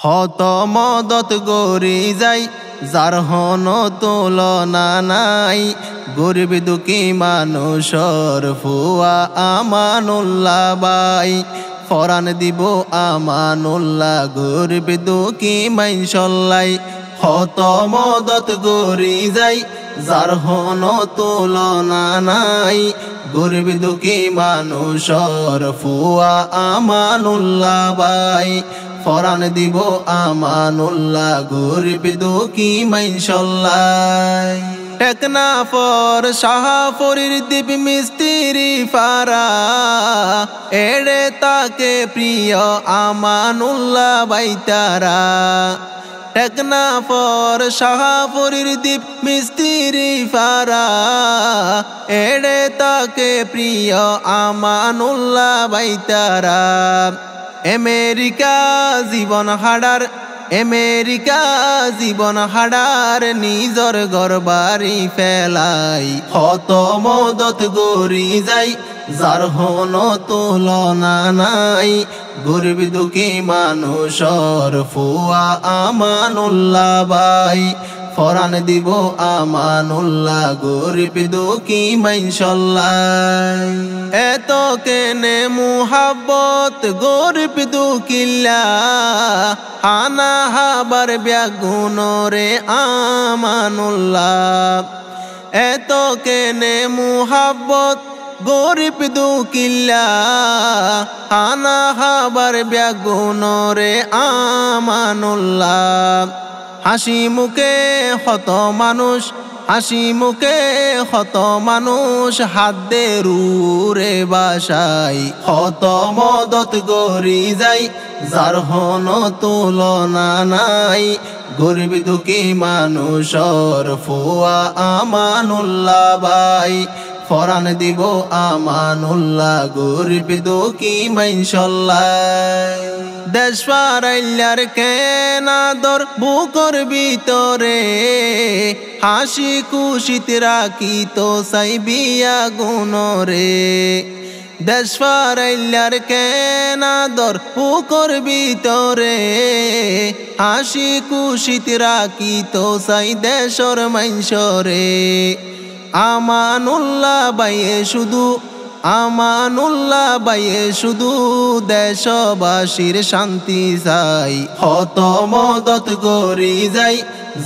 হত মদত গরি যাই যার হন তুলনা নাই। গরিব দুঃখী মানুষর ফুয়া আমানুল্লাহ বাই। ফরান দিব আমানুল্লাহ গরিব দুঃখী মাইনসল্লাই। হত মদত গরি যাই যার হন তুলনা নাই। গরিব দুঃখী মানুষর ফুয়া আমানুল্লাহ বাই। ফরান দিব আমানুল্লাহ গরিব দুঃখী মাইনসল্লাই। টেকনাফর শাহপুরীর দ্বীপ মিস্ত্রি ফারা এড়ে তাকে প্রিয় আমানুল্লাহ বাইতারা। টেকনাফর শাহপুরীর দ্বীপ মিস্ত্রি ফারা এড়ে তাকে প্রিয় আমানুল্লাহ বাইতারা। আমেরিকা জীবন হাডার আমেরিকা জীবন হাডার নিজর গরবারি ফেলাই। হত মদত গরি যাই যার হন তুলনা নাই। গরিব দুঃখী মানুষর ফুয়া আমানুল্লাহ বাই। ফরান দিব আমানুল্লাহ গরিব দুঃখী মাইনসল্লাই। এত কেনে মুহাব্বত গরিব দুঃখিল্লা হানা হাবার ব্যাগুন রে আমানুল্লাহ। এত কেনে মুহাব্বত গরিব দুঃখিল্লা হানা হাবার ব্যাগুন রে আমানুল্লাহ। হাসি মুখে হত মানুষ হাসি মুখে হত মানুষ হাত দে রুরে বাসাই। হত মদত গরি যাই যার হন তুলনা নাই। গরিব দুঃখী মানুষর ফুয়া আমানুল্লাহ বাই। ফরান দিব আমানুল্লাহ গরিব দুঃখী মাইনসল্লাই। দেশ পারাইলার কেনাদর বুকর ভিতরে হাসি খুশিত রাখি তো সাইবিয়া গুণরে। দেশ পারাইলার কেনাদর বুকর ভিতরে হাসি খুশিত রাখি তো সাই দেশর মাইনসরে। আমানুল্লাহ বাইয়ে শুধু আমানুল্লাহ বাইয়ে শুধু দেশবাসীর শান্তি চাই। হত মদত গরি যাই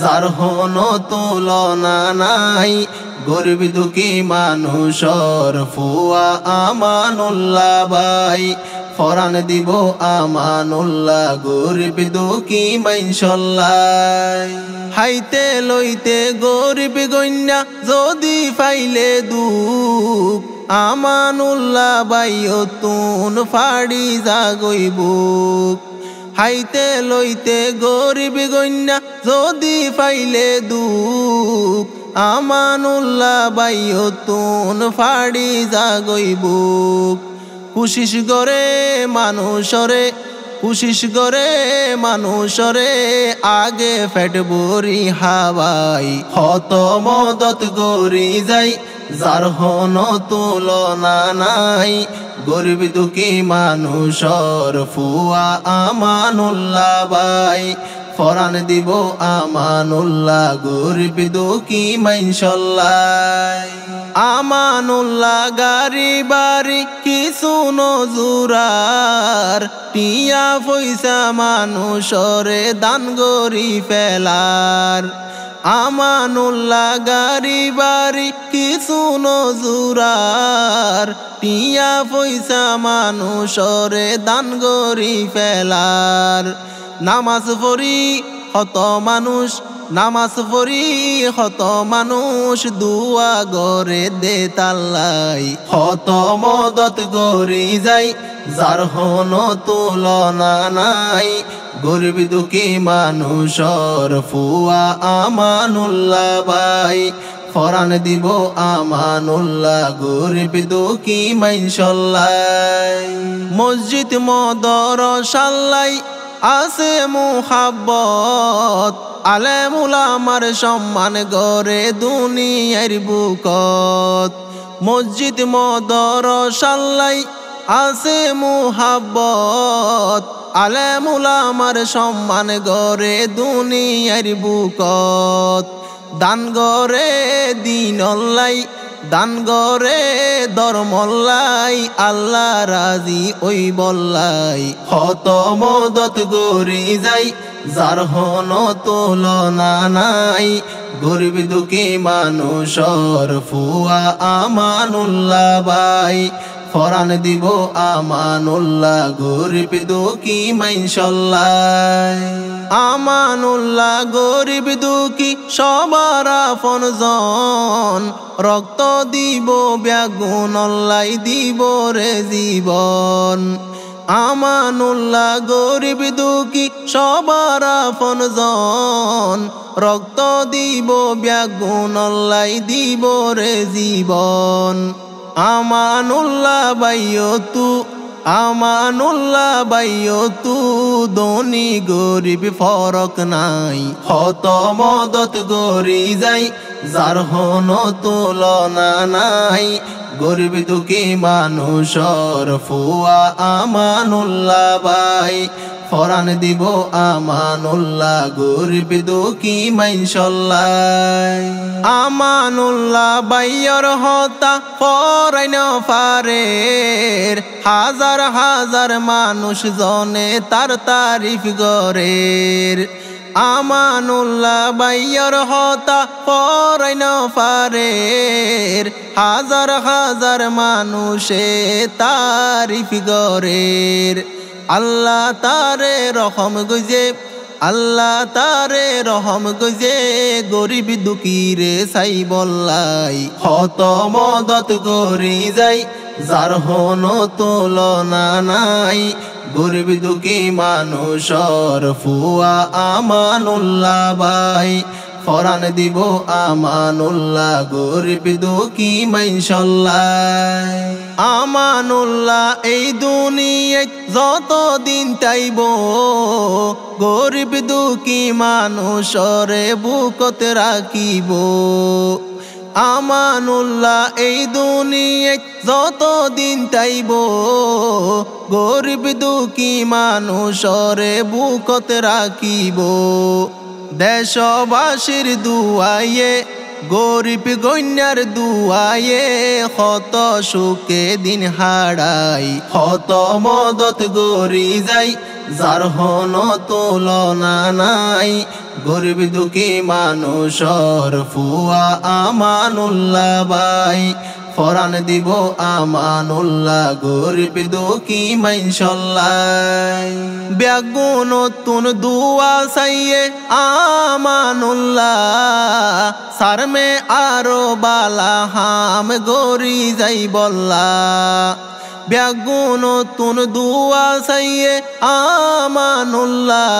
যার হন তুলনা নাই। গরিব দুঃখী মানুষর ফুয়া আমানুল্লাহ বাই। ফরান দিব আমানুল্লাহ গরিব দুঃখী মাইনসল্লাই। হাইতে লইতে গরিব গন্যা যদি ফাইলে দুঃখ আমানুল্লাহ বাইও তুন ফাড়ি জাগই বুক। হাইতে লইতে গরিব গন্যা যদি ফাইলে দুঃখ আমানুল্লাহ বাইও তুন ফাড়ি জাগই বুক। কুশিস গরে মানুষরে কুশিস গরে মানুষরে আগে ফেট বরি হাওয়াই। হত মদত গরি যাই যার হন তুলনা নাই। গরিব দুঃখী মানুষর ফুয়া আমানুল্লাহ বাই। ফরান দিব আমানুল্লাহ গরিব দুঃখী মাইনসল্লাই। আমানুল্লাহ গারি বাড়ি কিছু নজুরার টিয়া পয়সা মানুষরে দান গরি ফেলার। আমানুল্লাহ গারি বাড়ি কিছু নজুরার টিয়া পয়সা মানুষরে দান গরি ফেলার। নামাজ পড়ি হত মানুষ নামাজ পড়ি হত মানুষ দুয়া গরে দে তাল্লাই। হত মদত গরি যাই যার হন তুলনা নাই। গরিব দুঃখী মানুষর ফুয়া আমানুল্লাহ বাই। ফরান দিব আমানুল্লাহ গরিব দুঃখী মাইনসল্লাই। মসজিদ মদরসাল্লাই আছে মুহাব্বত আলেম উলামার সম্মান গড়ে দুনিয়ার বুকত। মসজিদ মদরসাল্লাই আছে মুহাব্বত আলেমুল আমার সম্মান গড়ে দুনিয়ার বুকত দান গড়ে দিনল্লাই দান গড়ে ধর্মল্লাই আল্লাহ রাজি ওই বল্লাই হত মদত গরি যাই যার হন তুলনা নাই গরিব দুঃখী মানুষর ফুয়া আমানুল্লাহ ভাই ফরান দিব আমানুল্লাহ গরিব দুঃখী মাইনশাল্লাহ আমানুল্লাহ গরিব দুঃখী সবার আপনজন রক্ত দিব ব্যাগুনল্লাই দিব রে জীবন আমানুল্লাহ গরিব দুঃখী সবার আপনজন রক্ত দিব ব্যাগুনল্লাই দিব রে জীবন আমানুল্লাহ বাইয় তু দনি গরিব ফরক নাই হত মদত গরি যাই যার হন তুলনা নাই গরিব দুঃখী মানুষর ফুয়া আমানুল্লাহ ভাই ফরান দিব আমানুল্লাহ গরিব দুঃখী মাইনশাল্লাহ আমানুল্লাহ বাইয়র হতা ফরাইন ফারের হাজার হাজার মানুষ জনে তার তারিফ গরের আমানুল্লাহ বাইয়র হতা ফরাইন ফারের হাজার হাজার মানুষে তারিফ গরের আল্লাহ তারে রহম গজে আল্লাহ তারে রহম গজে গরিব দুঃখী রে সাই বল্লাই হত মদত গরি যাই যার হন তুলনা নাই গরিব দুঃখী মানুষর ফুয়া আমানুল্লাহ ভাই ফরান দিব আমানুল্লাহ গরিব দুঃখী মাইনশাল্লাহ আমানুল্লাহ এই দুনিয়ায় যতদিন তাইব গরিব দুঃখী মানুষরে বুকত রাখিব আমানুল্লাহ এই দুনিয়ায় যতদিন তাইব গরিব দুঃখী মানুষরে বুকত রাখিব দেশবাসীর দুয়ায়ে গরিব গণ্যার দুয়ায়ে হত সুখে দিন হারাই হত মদত গরি যাই যার হন তুলনা নাই গরিব দুঃখী মানুষর ফুয়া আমানুল্লাহ ভাই ফরান দিব আমানুল্লাহ গরিব দুঃখী মাইনশাল্লাহ ব্যাগুন তুন দুয়া সাইয়ে আমানুল্লাহ সারমে আরো বালা হাম গরি যাই বল্লা ব্যাগুন তুন দুয়া সাইয়ে আমানুল্লাহ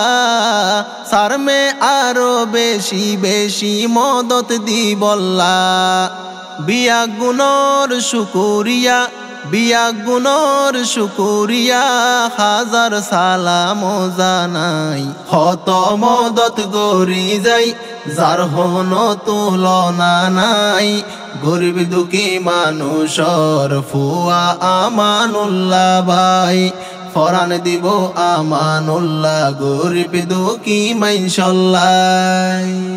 সারমে আরো বেশি বেশি মদত দি বল্লা বিয়াগুনর শুকুরিয়া হাজার সালাম জানাই হত মদত গরি যাই যার হন তুলনা নাই গরিব দুঃখী মানুষর ফুয়া আমানুল্লাহ ভাই ফরান দিব আমানুল্লাহ গরিব দুঃখী মাইনশাল্লাহ।